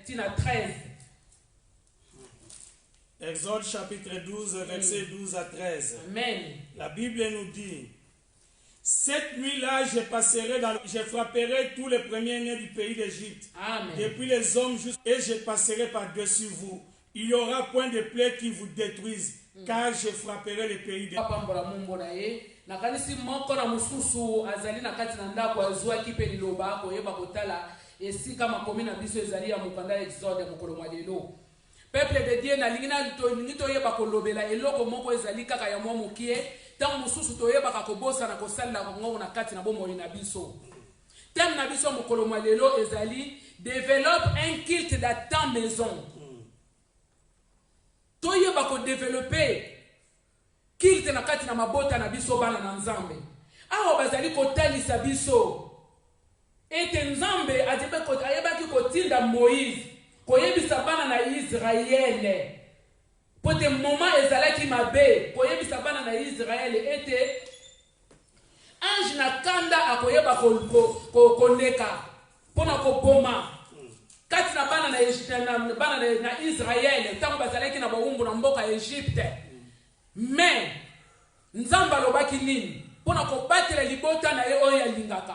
tina 13. Exode chapitre 12, versets 12 à 13. Amen. La Bible nous dit: cette nuit-là, je frapperai tous les premiers-nés du pays d'Égypte, depuis les hommes jusqu'à, et je passerai par-dessus vous. Il n'y aura point de plaie qui vous détruise, car je frapperai le pays d'Égypte. Peuple de Dieu na lingina to yeba ko lobela eloko moko ezali kaka ya mwa mokie tant mususu to yeba ka kobosa na kosala ngo na kati na bomoli na biso. Thème na biso mokolo lelo ezali développe un culte dans ta maison. To yeba ko développer culte na kati na mabota na biso bana na Nzambe. Aho bazali ko talisa biso. Ete Nzambe ayeba ki kotinda Moïse. Koyebisa bana na Israël. Pote moment ezalaki mabe, koyebisa bana na Israël ete ange na kanda akoyeba koleka pona ko boma. Kati na bana na Israël, tango bazalaki na bawumbu na mboka Egypte. Mais Nzambe alobaki nini? Pona ko batela libota na ye oyo alingaka.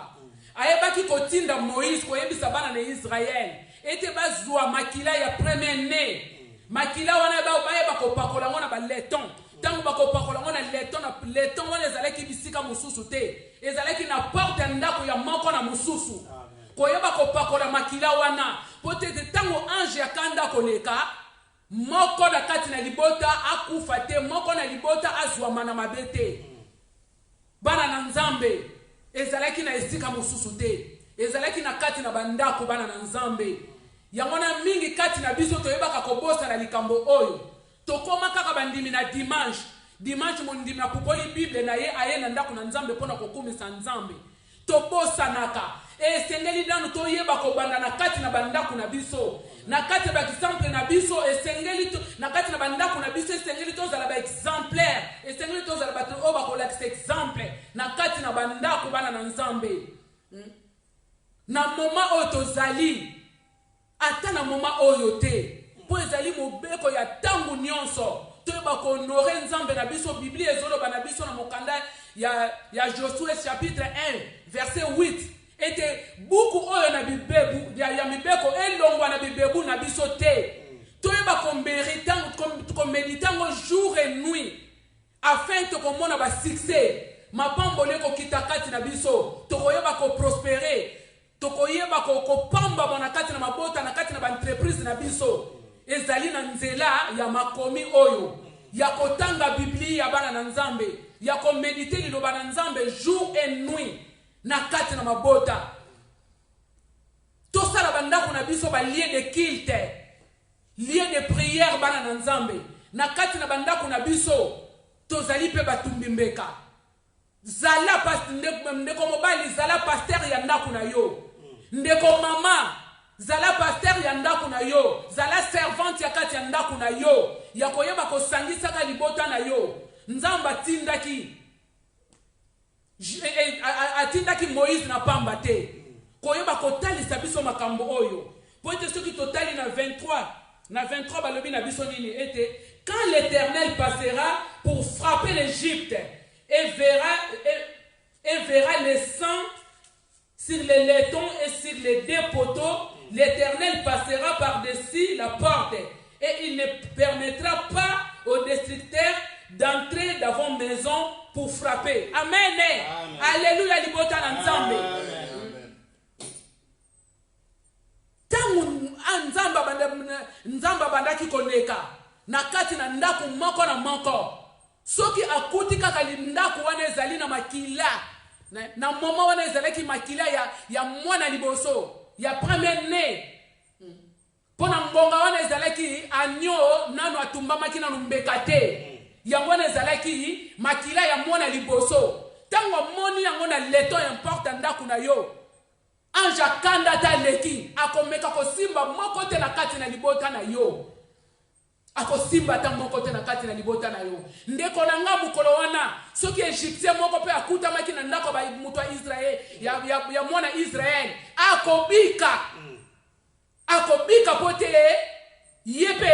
Ayebaki kotinda Moïse koyebisa bana na Israël. Ete bazwa makila ya premier né. Makila wana ba ko pakola ngona ba leton. Tango ba ko pakola ngona leton na leton wana ezalaki bisika mususu te. Ezalaki na porte ndako ya moko na mususu. Koyeba ko pakola makila wana. Potete tango ange ya kanda koleka moko na kati na libota akufa te, moko na libota azwa mana mabete. Bana na Nzambe ezalaki na esika mususu te. Ezalaki na kati na bandako bana na Nzambe. Yangona mingi kati na biso toyebaka kobosa na likambo oyo. Tokoma kaka bandimi na dimanche. Dimanche mondimi na kupoli Bible na ye aye na ndako na Nzambe pona kokumisa Nzambe. Tobosa naka. Esengeli danu toyeba kobanda na kati na bandako na biso. Na kati ba exemple na biso esengeli na kati na bandako na biso esengeli tozala ba exemplaire. Esengeli tozala ba to oba ko lakse exemple na kati na bandako bana na Nzambe. Na moma oyo tozali ata na moma oyo te po ezali mobeko ya tangu nyonso toyeba ko honore Nzambe na biso. Biblia ezoloba na biso na mokanda ya Josué chapitre 1 verset 8 ete buku oyo na bibebu ya mibeko elongwa na bibebu na biso te. Toyeba ko méritant ko méditango jour et nuit afin to komona ba succès mapambole ko kitakati na biso tokoyeba ko prospérer. Tokoyeba ko pamba bona kati na mabota na kati na ba entreprise na biso ezali na nzela ya makomi oyo ya kotanga Biblia ya bana na Nzambe ya ko méditer liloba na Nzambe jour et nuit na kati na mabota. Tosala bandako na biso ba lieu de culte, lieu de prière bana na Nzambe na kati na bandako na biso tozali pe batumbi mbeka. Zala ndeko mobali zala pasteur ya ndako na yo. Ndeko mama zala pasteur ya ndako na yo, zala servante ya kati ya ndako na yo ya koyeba kosangisa ka libota na yo. Nzamba atindaki Moïse na pamba te koyeba kotalisa biso makambo oyo. Poete soki totali na 23 balobi na biso nini ete quand l'Éternel passera pour frapper l'Égypte et verra les sang sur les laitons et sur les deux poteaux, l'Éternel passera par-dessus la porte et il ne permettra pas aux destructeurs d'entrer dans vos maisons pour frapper. Amen. Amen. Alléluia libota na Nzambe. Tangu Nzamba bandaki koneka na kati na ndako moko na moko. Soki akuti kaka ndako wana ezali na makila na mama wana ezalaki makila ya mwana liboso ya premier né. Pona ngonga wana ezalaki anyo nano atumbamaki na lumbeka te. Yango wana ezalaki makila ya mwana liboso. Tango moni yango na leto importe ndako na yo. Anja kanda ta leki akomeka kosimba moko te na kati na libota na yo. Akosimba ta moko te na kati na libota na yo. Ndeko na nga mukolo wana soki Egyptien moko pe akuta maki na ndako ba mutu wa Israël ya mwana Israël akobika. akobika pote yepe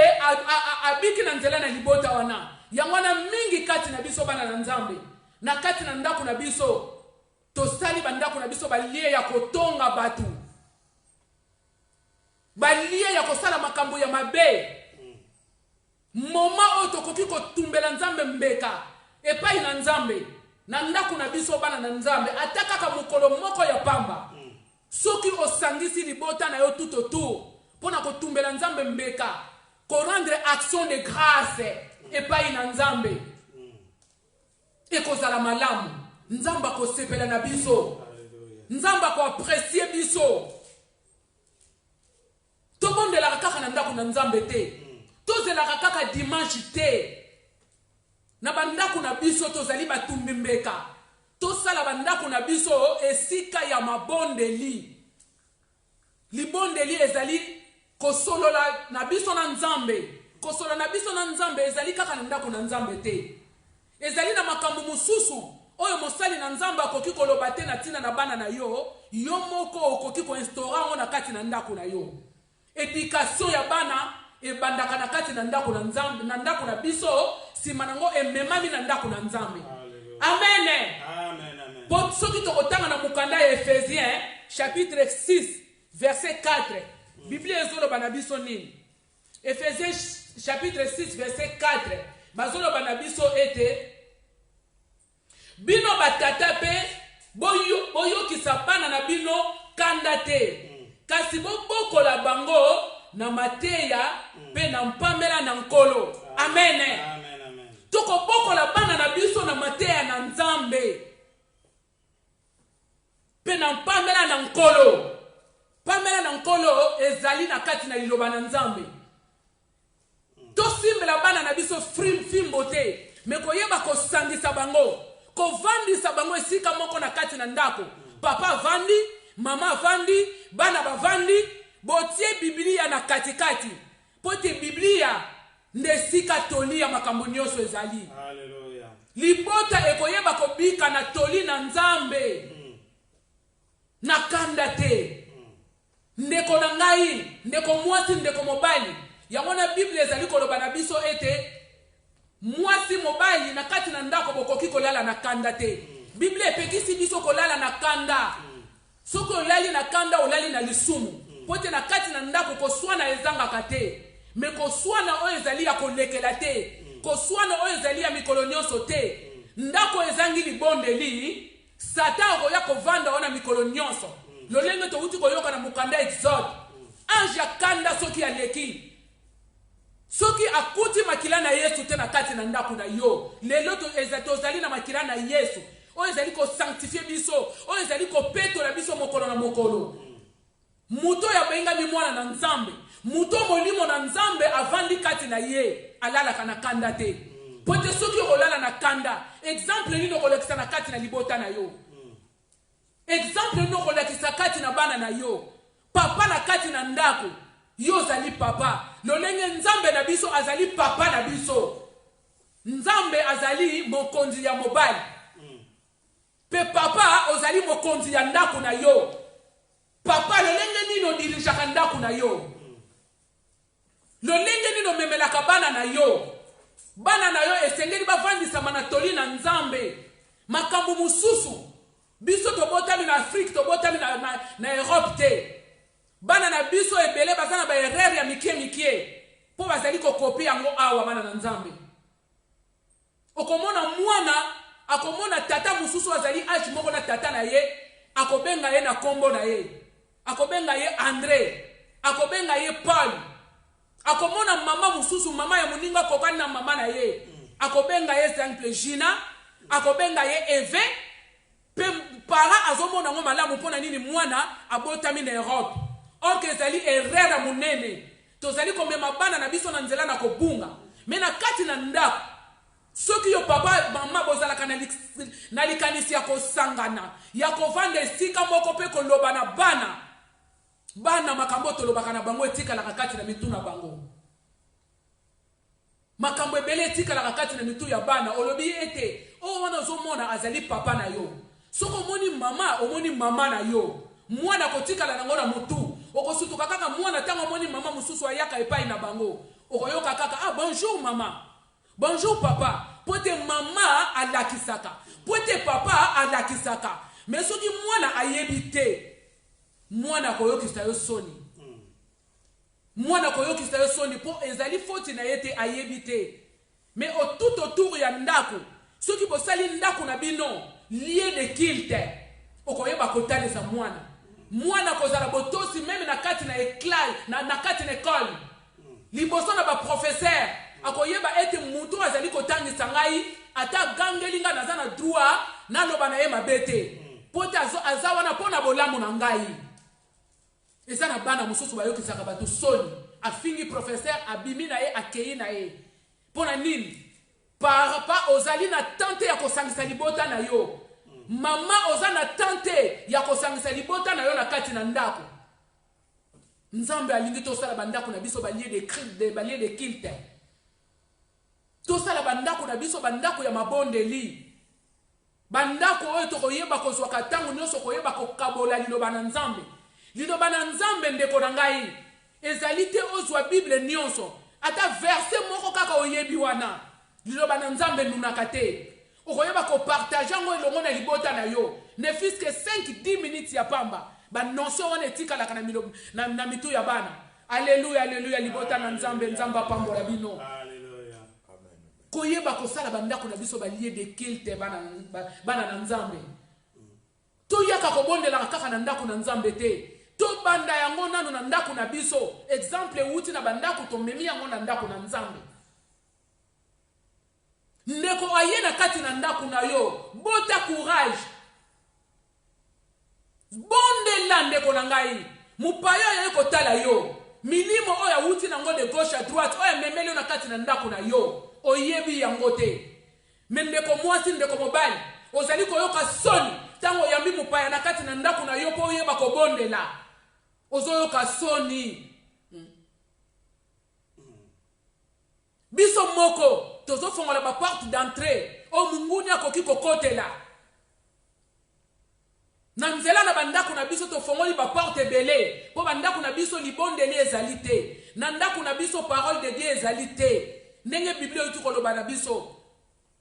abiki na nzela na libota wana yangwana mingi kati na biso bana na nzambe na kati na ndako na biso tosali bandako na biso balie ya kotonga batu balie ya kosala makambo ya mabe moma oto koki kotumbela nzambe mbeka epai na nzambe na ndako na biso bana na nzambe ataka ka mukolo moko ya pamba soki osangisi libota na yo tout autour pona kotumbela nzambe mbeka ko rendre action de grâce epai na nzambe ekozala malamu nzambe akosepela na biso nzambe akoapresie biso tobondelaka kaka na ndako na nzambe te tozelaka kaka dimanche te na bandako na biso tozali batumbi mbeka tosala bandako na biso esika ya mabondeli libondeli ezali kosolola na biso na nzambe kosolola na biso na nzambe ezali kaka na ndako na nzambe te ezali na makambo mosusu oyo mosali na nzambe akoki koloba te na ntina na bana na yo yo moko okoki koinstaura ngo na kati na ndako na yo éducation ya bana ebandaka na kati na ndako na nzambe na ndako na biso sima nango ememami na ndako na nzambe. Amen. Amen, amen. Po soki tokotanga na mukanda ya Ephésiens chapitre 6 verset 4 Bible ezoloba na biso nini? Ephésiens chapitre 6 verset 4 bazoloba na biso ete bino batata pe boyokisa bana na bino kanda te kasi bobokola bango na mateya pe na mpambela na nkolo. Amen. Amen, amen. Tokobokola bana na biso na mateya na nzambe pe na mpambela na nkolo. Pambela na nkolo ezali na kati na liloba na nzambe. Tosimbela bana na biso fimbo te me koyeba kosangisa bango kovandisa bango esika moko na kati na ndako. Papa vandi, mama vandi, bana bavandi, botie Biblia na katikati. Pote Biblia ndesika toli ya makambo nyonso ezali. Hallelujah. Libota ekoyeba kobika na toli na nzambe. Na kanda te. Ndeko na ngai, ndeko mwasi, ndeko mobali. Yangona Biblia ezali koloba na biso ete mwasi mobali na kati na ndako bokoki kolala na kanda te. Biblia epekisi biso kolala na kanda. Soko olali na kanda olali na lisumu. Pote na kati na ndako koswana ezanga te. Me koswana oyo ezali ya kolekela te. Koswana oyo ezali ya mikolo nyonso te. Ndako ezangi libondeli, Satan okoya kovanda ona mikolo nyonso. Lolenge to uti koyoka na mukanda Exode. Anja kanda soki aleki. Soki akuti makila na Yesu te na kati na ndako na yo. Lelo to ezali na makila na Yesu. Oyo ezali ko sanctifier biso, oyo ezali ko peto na biso mokolo na mokolo. Muto ya benga mi mwana na nzambe. Muto molimo na nzambe avandi kati na ye. Alala kana kanda te. Pote soki olala na kanda. Exemple nino kolekisa na kati na libota na yo. Exemple nino kolekisa kati na bana na yo. Papa na kati na ndako. Yo zali papa. Lolenge nzambe na biso azali papa na biso. Nzambe azali mokonzi ya mobali. Pe papa ozali mokonzi ya ndako na yo. Papa lolenge nino dirishaka ndako na yo. Lolenge nino memelaka bana na yo. Bana na yo esengeli bavandisa manatoli na nzambe. Makambo mususu. Biso tobotami na Afrique, tobotami na Europe te. Bana na biso ebele bazana ba erreur ya mikie. Po bazali ko kopi yango awa bana na nzambe. Okomona mwana akomona tata mususu azali age moko na tata na ye, akobenga ye na kombo na ye. Akobenga ye André, akobenga ye Paul. Akomona mama mususu, mama ya muninga kokani na mama na ye. Akobenga ye simple Gina, akobenga ye Eve. Pe para azomona ngo malamu pona nini mwana abotami na Europe. Or que ezali erreur munene. Tozali komema bana na biso na nzela na kobunga. Mena kati na ndako. Soki yo papa mama bozalaka na likanisi ya kosangana, ya kovanda esika moko pe koloba na bana. Bana makambo tolobaka na bango etikala kati na mitu na bango. Makambo ebele etikala kati na mitu ya bana olobi ete o wana zomona azali papa na yo. Soko omoni mama na yo. Mwana kotikala nango na mutu. okosutuka kaka mwana tango moni mama mususu ayaka epai na bango okoyoka kaka ah bonjour mama bonjour papa pote mama alakisaka pote papa alakisaka mais soki mwana ayebite mwana koyokisa yo soni mwana koyokisa yo soni po ezali foti na yete ayebite mais tout autour ya ndako soki bosali ndako na bino lié de culte okoyeba kotalisa mwana mwana kozala botosi même na kati na éclat na kati na école liboso na ba professeur akoyeba ete mutu azali kotangisa ngai ata gangelinga naza na droit na loba na ye mabete pote aza wana pona bolamu na ngai eza na bana mosusu bayokisaka bato soni afingi professeur abimi na ye akei na ye pona nini par rapport ozali na tante ya kosangisa libota na yo mama oza na tante ya kosangisa libota na yo na kati na ndako nzambe alingi tosala bandako na biso balie de cri balie de culte tosala bandako na biso bandako ya mabondeli bandako oyo tokoyeba kozwa katango nyonso koyeba kokabola liloba na nzambe ndeko na ngai ezali te ozwa bible nyonso ata verset moko kaka oyebi wana liloba na nzambe nunaka te okoyeba kopartage yango elongo na libota na yo ne fils que 5-10 minutes ya pamba banonso wana etikalaka na mitu ya bana alleluya alleluya libota na nzambe nzambe apambola bino koyeba kosala bandako na biso balie de culte bana na nzambe toyaka kobondelaka kaka na ndako na nzambe te to banda yango nano na ndako na biso exemple wuti na bandako tomemi yango na ndako na nzambe ndeko aye na kati na ndako na yo bota courage bondela ndeko na ngai mupaya oyo kotala yo milimo oyo awuti nango de gauche à droite oyo memeli na kati na ndako na yo oyebi yango te me ndeko mwasi ndeko mobali ozali koyoka soni tango yambi mupaya na kati na ndako na yo po oyeba kobondela ozoyoka soni biso moko tozofongola ba porte d'entrée o munguni akoki kokotela na nzela na bandako na biso tofongoli ba porte ebele po bandako na biso libondeli ezali te na ndako na biso parole de Dieu ezali te ndenge Biblia oyo tukoloba na biso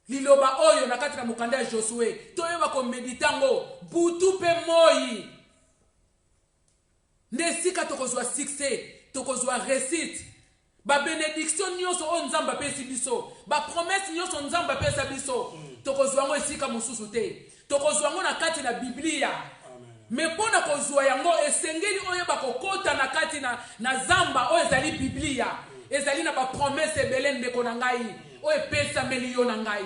liloba oyo na kati na mokanda ya Josue toyeba komeditango butu pe moi nesika tokozwa succès tokozwa réussite ba bénédiction nyonso o nzamba pesi biso ba promesse nyonso nzamba pesa biso tokozwa ngo esika mosusu te tokozwa ngo na kati na Biblia me pona kozwa yango esengeli oyo bakokota na kati na zamba o ezali Biblia ezali na ba promesse ebele ndeko na ngai o epesa melio na ngai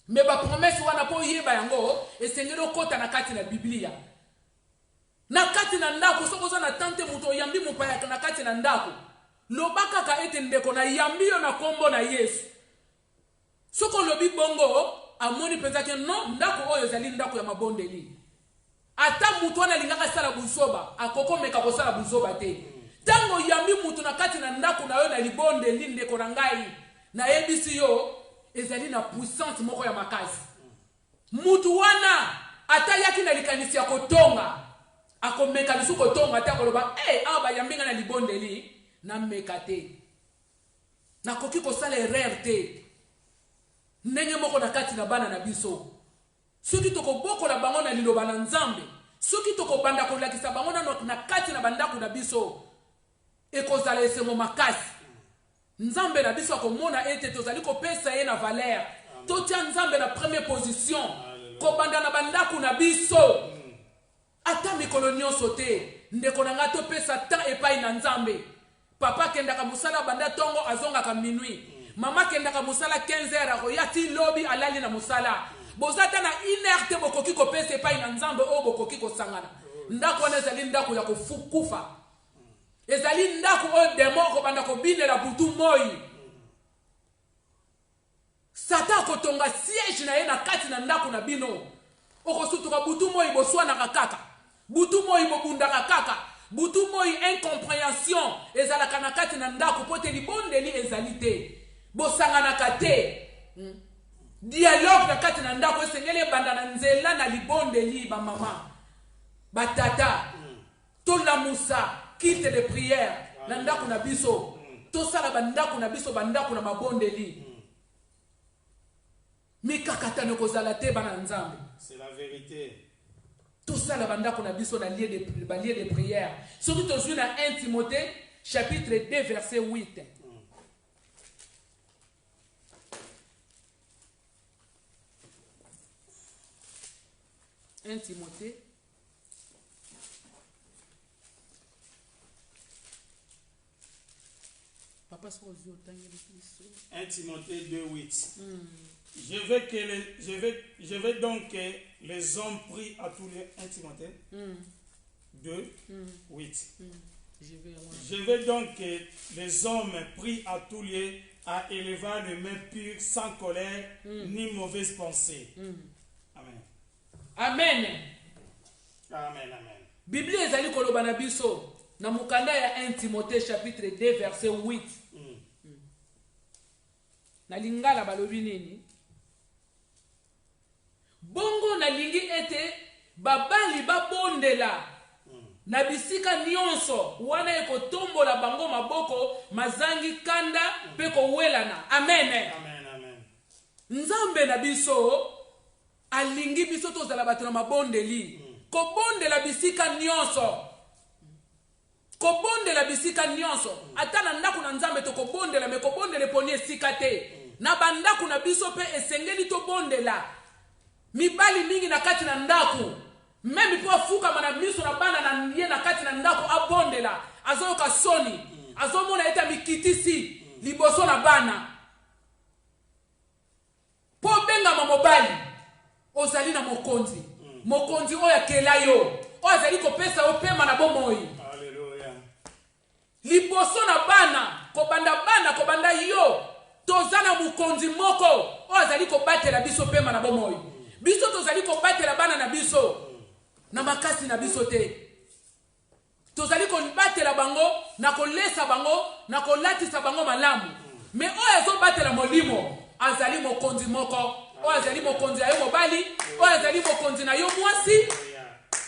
me ba promesse wana po yeba yango esengeli okota na kati na Biblia na kati na ndako sokoza na tante muto yambi mupaya na kati na ndako lobaka ka ete ndeko na yambi yo na kombo na Yesu soko lobi bongo amoni penza ke non ndako oyo ezali ndako ya mabondeli ata mutu wana lingaka sala buzoba akoko meka ko sala buzoba te tango yambi mutu na kati na ndako na yo na libondeli ndeko na ngai na yebisi yo ezali na puissance moko ya makasi mutu wana ata yaki na likanisi ya kotonga akomeka lisu kotonga ta koloba awa bayambinga na libondeli na meka te nakoki kosala erreur te ndenge moko na kati na bana na biso soki tokobokola bango na liloba na nzambe soki tokobanda kolakisa bango na kati na bandako na biso ekozala esengo makasi nzambe na biso akomona ete tozali kopesa ye na valeur totia nzambe na première position kobanda na bandako na biso ata mikolo nyonso te ndeko na nga topesa temps epai na nzambe papa kendaka musala banda tongo azongaka minuit mama kendaka musala 15h akoya ti lobi alali na musala bozata na 1h te bokoki kopesa epai na nzambe oyo bokoki kosangana ndako wana ezali ndako ya kofukufa ezali ndako oyo demo kobanda kobinela butu moi sata akotonga siège na ye na kati na ndako na bino okosutuka butu moi boswanaka kaka butu moi bobundaka kaka butu moi incompréhension ezalaka na kati na ndako po te libondeli ezali te bosanganaka te dialogue na kati na ndako esengeli ebanda na nzela na libondeli bamama batata tolamusa kilte de prière na ndako na biso tosala bandako na biso bandako na mabondeli mikakatano kozala te bana nzambe. C'est la vérité. Tosala bandako na biso na lieu de prière. Surtout toujours dans 1 Timothée chapitre 2 verset 8. Un Timothée Papa 1 Timothée 2:8. Je veux donc que les hommes prient à tous les 1 Timothée 2:8. Je veux donc que les hommes prient à tous les à élever les mains pures, sans colère ni mauvaise pensée. Amen. Amen. Amen, amen. Bible ezali koloba na biso na mukanda ya 1 Timothée chapitre 2 verset 8. Na lingala balobi nini? Bongo na lingi ete babali babondela na bisika nyonso wana ekotombola bango maboko mazangi kanda pe kowelana. Amen. Amen, amen. Nzambe na biso alingi biso tozala bato na mabondeli. Kobondela bisika nyonso. Kobondela bisika nyonso. Ata na ndako na nzambe to kobondela me kobondele poni esika te. Na bandako na biso pe esengeli to bondela. Mibali mingi na kati na ndako. Memi po afuka mana miso na bana na ye na kati na ndako abondela. Azoyoka soni. Azomona eta mikitisi liboso na bana. Po benga mamobali. Ozali na mokonzi. Mokonzi oya kela yo. Oya zali kopesa opema na bomoi. Alléluia. Liboso na bana. Kobanda yo. Tozana mokonzi moko. Oya zali kobatela biso pema na bomoi. Biso tozali kobatela bana na biso. Na makasi na biso te. Tozali kobatela bango. Na kolesa bango. Na kolatisa bango malamu. Me oya zo batela molimo. Azali mokonzi moko. O azali mokonzi ya yo mobali, o azali mokonzi na yo mwasi,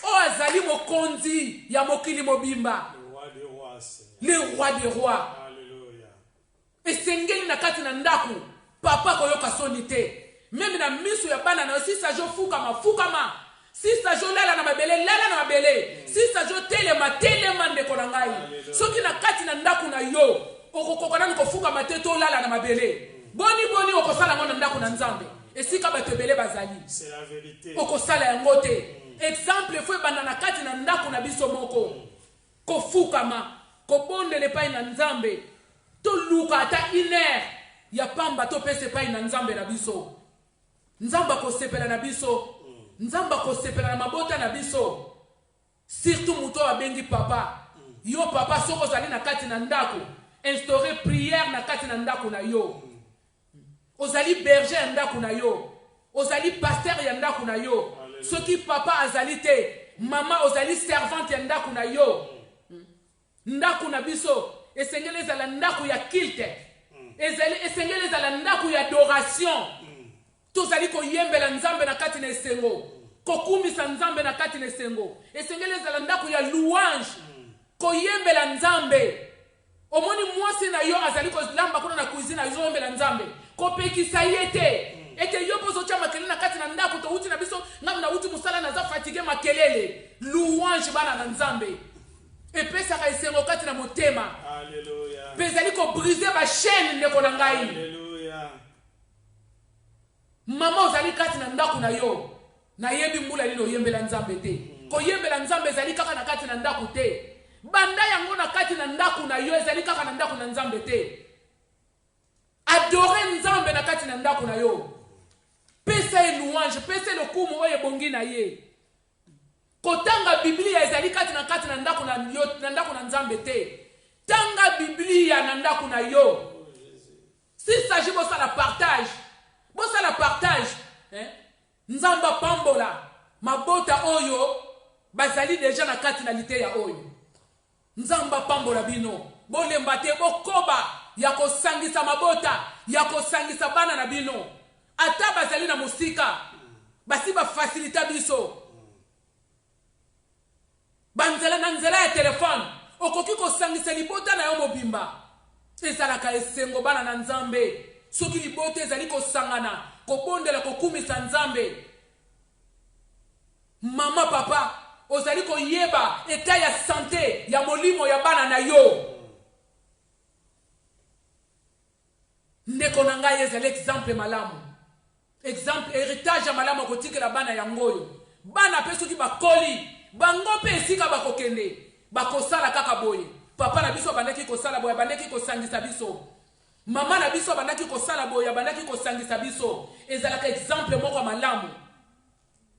o azali mokonzi ya mokili mobimba. Le roi des rois. Alléluia. Esengeli na kati na ndaku, papa koyoka soni te. Meme na miso ya bana na si sa jo fukama. Si sa jo lala na mabele. Si sa jo telema ndeko na ngai. Soki na kati na ndaku na yo, okokokana niko fukama te to lala na mabele. Boni okosala ngona ndaku na nzambe. Esika batebele bazali. C'est la vérité. Okosala yango te. Exemple fwe banda na kati na ndako na biso moko. Kofukama, kobondele pai na nzambe. To luka ata iner ya pamba to pese pai na nzambe na biso. Nzamba kosepela na biso. Nzamba kosepela na mabota na biso. Surtout muto abengi papa. Yo papa soko zali na kati na ndako. Instaurer prière na kati na ndako na yo. Ozali berger ya ndako na yo. Ozali pasteur ya ndako na yo. Soki papa azali te, mama ozali servante ya ndako na yo. Ndako na biso esengeli ezala ndako ya culte. Esengeli ezala ndako ya adoration. Tozali koyembela nzambe na kati na esengo. Kokumisa nzambe na kati na esengo. Esengeli ezala ndako ya louange. Koyembela nzambe. Omoni mwasi na yo azali kolamba kuna na cuisine azoyembela nzambe. Kopekisa yete. Ete yo pozo cha makelele na kati na ndako to uti na biso ngamu na uti musala na za fatigue makelele. Louange bana na nzambe. Epesa ka esengo kati na motema. Alléluia. Pezali ko briser ba chaîne ndeko na ngai. Alléluia. Mama ozali kati na ndako na yo. Na yebi mbula lino yembela nzambe te. Ko yembela nzambe ezali kaka na kati na ndako te. Banda yango na kati na ndako na yo ezali kaka na ndako na nzambe te. Adorer nzambe na kati na ndako na yo. Pesa e louange, pesa le kumu oye bongi na ye. Kotanga Biblia ezali kati na ndako na yo, na ndako na nzambe te. Tanga Biblia na ndako na yo. Si s'agit bo la partage. Bo la partage, nzamba pambola mabota oyo bazali deja na kati na lite ya oyo. Nzamba pambola bino. Bolemba te bokoba ya kosangisa mabota, ya kosangisa bana na bino. Ata bazali na musika, basi ba facilita biso. banzela na nzela ya telefone okoki kosangisa libota na yo mobimba ezalaka esengo bana na nzambe soki libota ezali kosangana kobondela kokumisa nzambe mama papa ozali koyeba eta ya santé ya molimo ya bana na yo ndeko na ngai ezali exemple malamu exemple héritage ya malamu kotikela bana yango oyo bana pe soki bakoli bango pe esika bakokende bakosala kaka boye papa na biso abandaki kosala boye abandaki kosangisa biso mama na biso abandaki kosala boye abandaki kosangisa biso ezalaka exemple moko ya malamu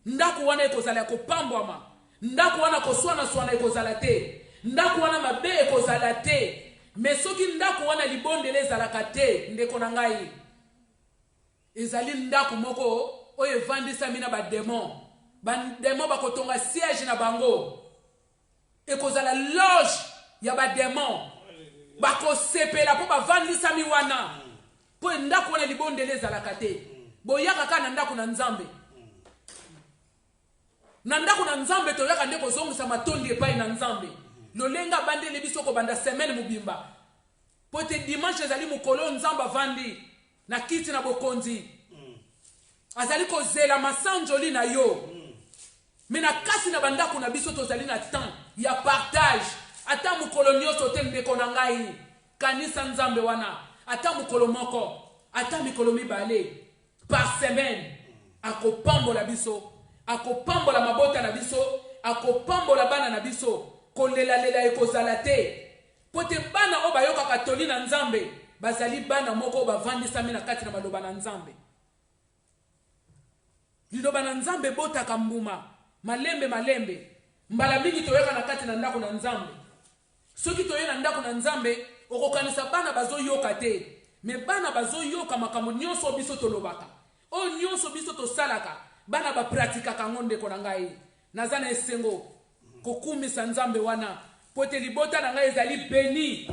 ndako wana ekozala ya kopambwama ndako wana koswana ekozala te ndako wana mabe ekozala te me soki ndako wana libondele ezalaka te ndeko na ngai ezali ndako moko oyo evandisami na bademon bakotonga siège na bango ekozala loge ya bademon bakosepela mpo bavandisami wana mpo ndako wana libondele ezalaka te boyaka kaka na ndako na nzambe na ndako na nzambe toyaka nde kozongisa matondi epai na nzambe lolenga bandeli biso kobanda semaine mobimba po te dimanche ezali mokolo nzambe avandi na kiti na bokonzi azali kozela masanjoli na yo me na kasi na bandako na biso tozali na temps ya partage ata mokolo nyonso te ndeko na ngai kanisa nzambe wana ata mokolo moko ata mikolo mibale par semaine akopambola biso akopambola mabota na biso akopambola bana na biso kolelalela ekozala te po te bana oyo bayokaka toli na nzambe bazali bana moko oyo bavandisami na kati na maloba na nzambe liloba na nzambe botaka mbuma malembe mbala mingi toyoka na kati na ndako na nzambe soki toye na ndako na nzambe okokanisa bana bazoyoka te me bana bazoyoka makambo nyonso biso tolobaka oyo nyonso biso tosalaka bana bapratikaka ngo ndeko na ngai naza na esengo kokumisa nzambe wana po te libota na ngai ezali beni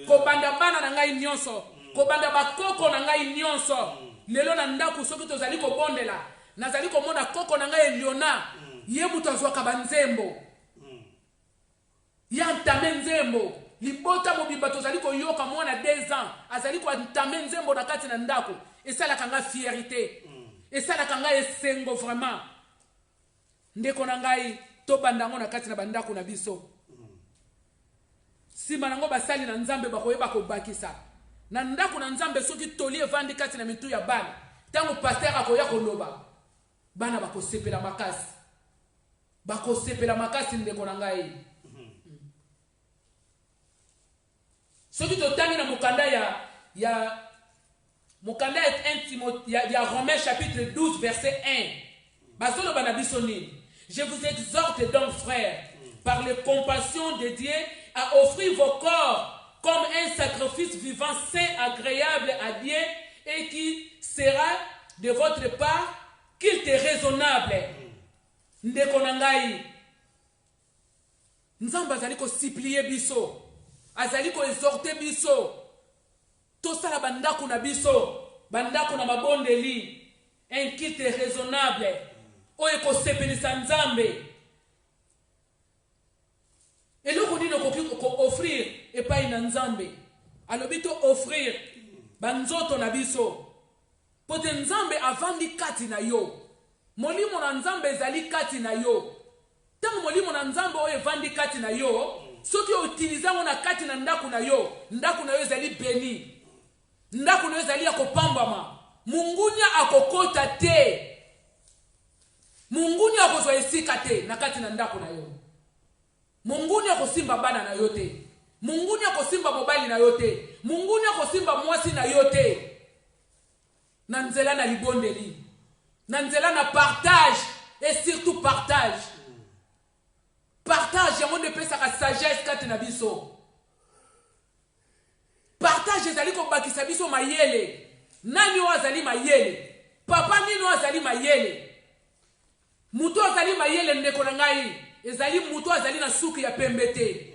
kobanda bana na ngai nyonso kobanda bakoko na ngai nyonso lelo na ndako soki tozali kobondela nazali komona koko na ngai Eliona ye mutu azwaka banzembo ya ntame nzembo libota mobimba tozali koyoka mwana 2 ans azali kontame nzembo na kati na ndako esalaka nga fierté esalaka nga esengo vraiment ndeko na ngai tobanda ngo na kati na bandako na biso sima nango basali na nzambe bakoyeba kobakisa na ndako na nzambe soki toli evandi kati na mitu ya bana tango pasteur akoya koloba bana bakosepela makasi ndeko na ngai soki totangi na mokanda ya mokanda ya Romains chapitre 12 verset 1 bazoloba na biso nini je vous exhorte donc frères par les compassions de Dieu à offrir vos corps comme un sacrifice vivant, saint, agréable à Dieu et qui sera de votre part qu'il te raisonnable. Ndeko na ngai nzambe azali ko supplier biso azali ko exhorter biso tosala bandako na biso bandako na mabondeli un culte raisonnable oyo kosepelisa nzambe eloko nini ko offrir epai na nzambe alobi to offrir banzoto na biso pote nzambe avandi kati na yo molimo na nzambe ezali kati na yo tango molimo na nzambe oyo evandi kati na yo soki utilizango na kati na ndako na yo ezali beni ndako na yo ezali ya kopambama mungunya akokota te mungunya akozwa esika te na kati na ndako na yo mungunya akosimba bana na yo te mungunya akosimba mobali na yo te mungunya akosimba mwasi na yo te na nzela na libondeli na nzela na partage et surtout partage yango nde pesaka sagesse kati na biso partage ezali kobakisa biso mayele nani oyo azali mayele papa nini oyo azali mayele mutu azali mayele ndeko na ngai ezali mutu azali na suki ya pembe te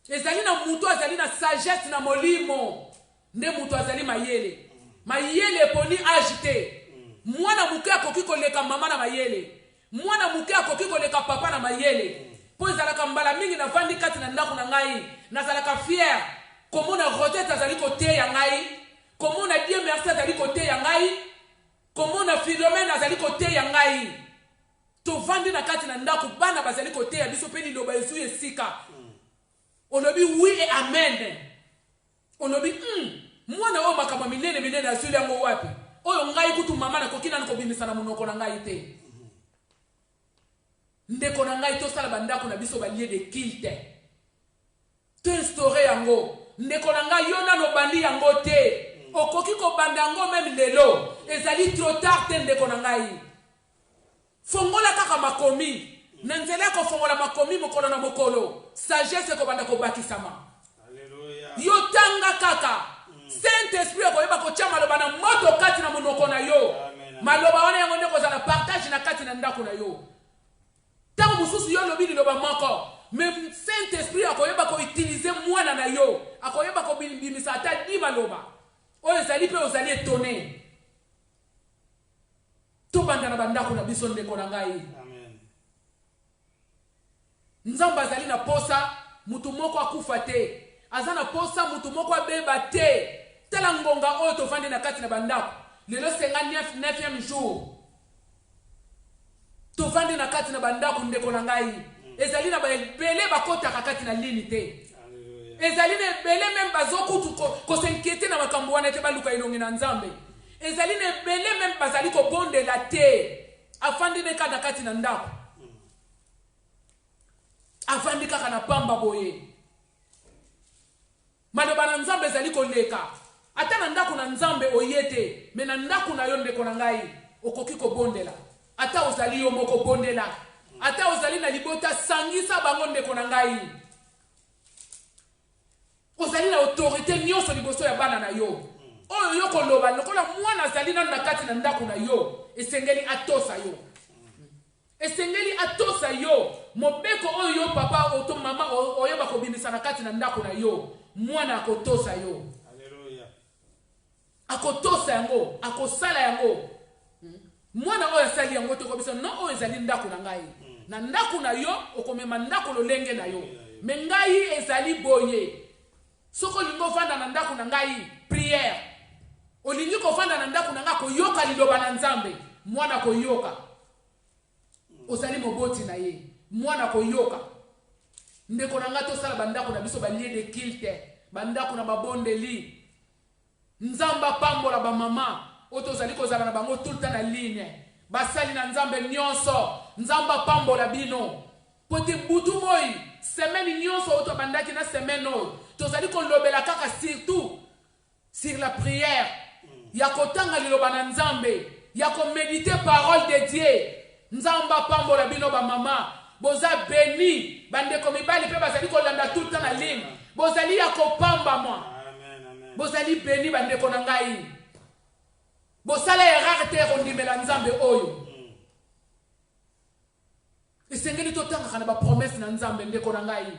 ezali na mutu azali na sagesse na molimo nde mutu azali mayele eponi age te mwana muke akoki koleka mama na mayele mwana muke akoki koleka papa na mayele po ezalaka mbala mingi navandi kati na ndako na ngai nazalaka fier komona Rosette azali kote ya ngai, komona Dieu merci azali kote ya ngai, komona Philomène azali kote ya ngai. Tovandi na kati na ndako bana bazali kote ya biso pe liloba ezu esika. Olobi oui et amen. Olobi mwana o makambo minene azuli yango wapi? Oyo ngai kutu mama na kokina nko bimisa na monoko na ngai te. Ndeko na ngai to sala bandako na biso balie de culte. To instaurer yango. Ndeko na ngai yona no bandi yango te. Okoki ko banda yango même lelo. Ezali trop tard te ndeko na ngai. Fongola kaka makomi. Nanzela ko fongola makomi mokolo na mokolo. Sagesse ko banda ko bakisama. Alléluia. Yo tanga kaka. Saint-Esprit ko yeba ko chama loba na moto kati na monoko na yo. Maloba wana yango ndeko za na partage na kati na ndako na yo. Tango mususu yo lobi liloba moko. Mais Saint-Esprit akoyeba ko utiliser mwana na yo. Akoyeba ko bimisa ata di maloba. Oyo ezali pe ozali étonné. To banda na bandako na biso ndeko na ngai. Amen. Nzamba azali na posa mutu moko akufa te. Azana posa mutu moko abeba te. Tala ngonga oyo tovandi na kati na bandako. Lelo 59e jour. Tovandi na kati na bandako ndeko na ngai. Ezali na bele bakota kati na lini te. Ezali na bele même bazokutu ko s'inquiéter na makambo wana te baluka ilongi na nzambe. Ezali na bele même bazali ko bonde la te. Afandi ne kada kati na ndako. Afandi kaka na pamba boye. Maloba na nzambe ezali ko leka. Ata na ndako na nzambe oyete, me na ndako na yo ndeko na ngai okoki ko bondela. Ata ozali yo moko bondela. Ata ozali na libota sangisa bango ndeko na ngai. Ozali na autorité nyonso liboso ya bana na yo. Oyo yo koloba lokola mwana azali na kati na ndako na yo, esengeli atosa yo. Esengeli atosa yo. Mobeko oyo yo papa oto mama oyeba ko bimisa na kati na ndako na yo, mwana akotosa yo. Haleluya. Akotosa yango, akosala yango. Mwana oyo asali yango to kobisa no oyo ezali ndako na ngai. Na ndako na yo okomema ndako lolenge na yo. Me ngai ezali boye. Soko lingo vanda na ndako na ngai prière. Olingi ko vanda na ndako na ngai ko yoka liloba na nzambe. Mwana ko yoka. Ozali moboti na ye. Mwana ko yoka. Ndeko na ngai to sala bandako na biso balie de culte. Bandako na babondeli. Nzamba pambola ba mama. Oto zali ko zala na bango tout le temps na ligne. Basali na nzambe nyonso. Nzamba pambola bino. Pote butu moi. Semaine nyonso oto bandaki na semaine no. To zali ko lobela kaka surtout sur la prière. Ya kotanga liloba na nzambe. Ya ko méditer parole de Dieu. Nzamba pambola bino ba mama. Boza béni. Bandeko mibali pe bazali ko landa tout le temps na ligne. Bozali ya ko pamba moi. Amen, amen. Bozali béni bandeko na ngai. Bosala erreur te kondimela nzambe oyo. Esengeli to tanga kana ba promesse na nzambe ndeko na ngai.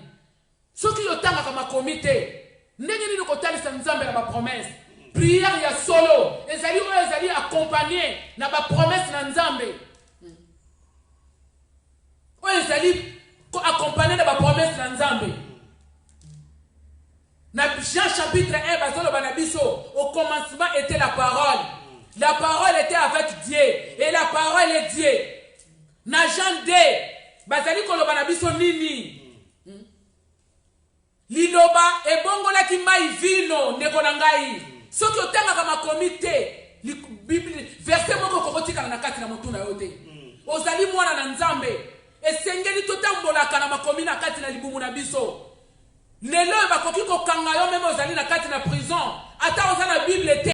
Soki yo tanga kama komite, ndenge nini ko talisa nzambe na ba promesse. Prière ya solo, ezali oyo ezali accompagné na ba promesse na nzambe. Oyo ezali ko accompagné na ba promesse na nzambe. Na Jean chapitre 1 bazolo banabiso, au commencement était la parole. La parole était avec Dieu et la parole est Dieu. Na Jean 2 bazali koloba na biso nini? Liloba ebongola ki mai vino ndeko na ngai. Soki otanga kama komite, Bible verset moko kokotika na kati na mutuna yote. Ozali mwana na nzambe. Esengeli totambola kana makomi na kati na libumu na biso. Lelo bakoki ko kanga yo meme ozali na kati na prison. Ata ozana Bible te.